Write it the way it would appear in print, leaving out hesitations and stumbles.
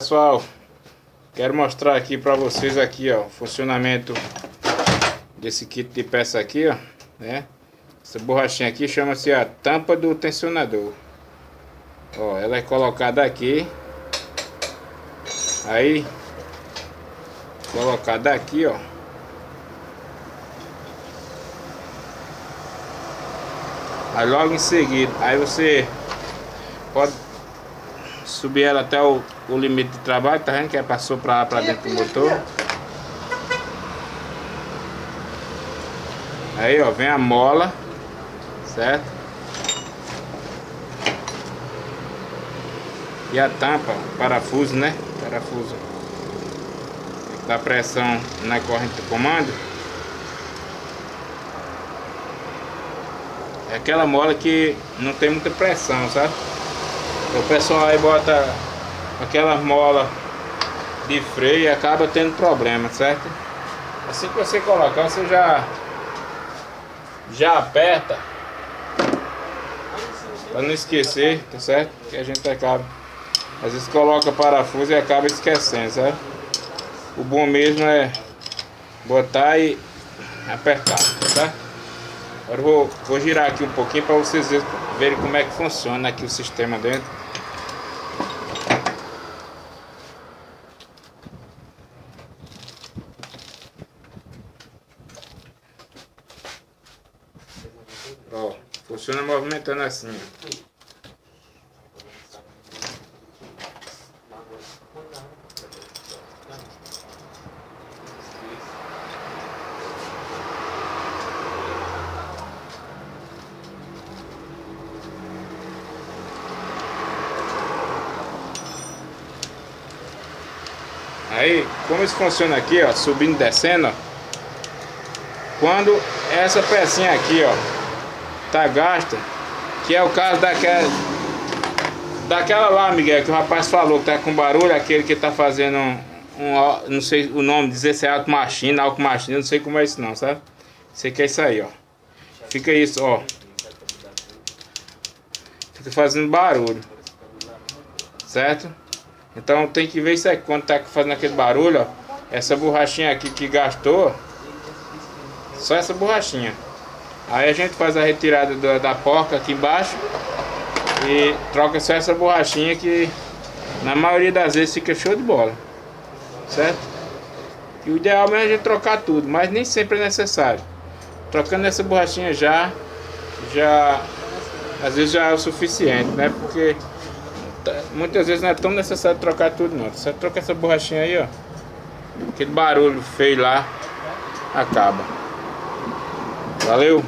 Pessoal, quero mostrar aqui para vocês aqui, ó, o funcionamento desse kit de peça aqui, ó, né? Essa borrachinha aqui chama-se a tampa do tensionador. Ó, ela é colocada aqui. Aí colocada aqui, ó. Aí logo em seguida, aí você pode subir ela até o limite de trabalho, tá vendo que ela passou pra lá, pra dentro do motor. Aí ó, vem a mola, certo? E a tampa, o parafuso, né? Parafuso. Dá pressão na corrente do comando. É aquela mola que não tem muita pressão, sabe? O pessoal aí bota aquela mola de freio e acaba tendo problema, certo? Assim que você colocar, você já aperta para não esquecer, tá certo? Que a gente acaba, às vezes coloca parafuso e acaba esquecendo, certo? O bom mesmo é botar e apertar, tá? Agora eu vou girar aqui um pouquinho para vocês verem como é que funciona aqui o sistema dentro. Ó, funciona movimentando assim. Aí, como isso funciona aqui, ó, subindo e descendo, ó, quando essa pecinha aqui, ó, tá gasta, que é o caso daquela lá, Miguel, que o rapaz falou que tá com barulho, aquele que tá fazendo não sei o nome, dizer se é alto machina, não sei como é isso não, sabe? Sei que é isso aí, ó. Fica isso, ó. Fica fazendo barulho, certo? Então tem que ver isso aqui, quando tá fazendo aquele barulho, ó. Essa borrachinha aqui que gastou, só essa borrachinha. Aí a gente faz a retirada da porca aqui embaixo e troca só essa borrachinha que na maioria das vezes fica show de bola, certo? E o ideal é a gente trocar tudo, mas nem sempre é necessário. Trocando essa borrachinha já às vezes já é o suficiente, né? Porque muitas vezes não é tão necessário trocar tudo não. Você troca essa borrachinha aí, ó. Aquele barulho feio lá acaba. Valeu!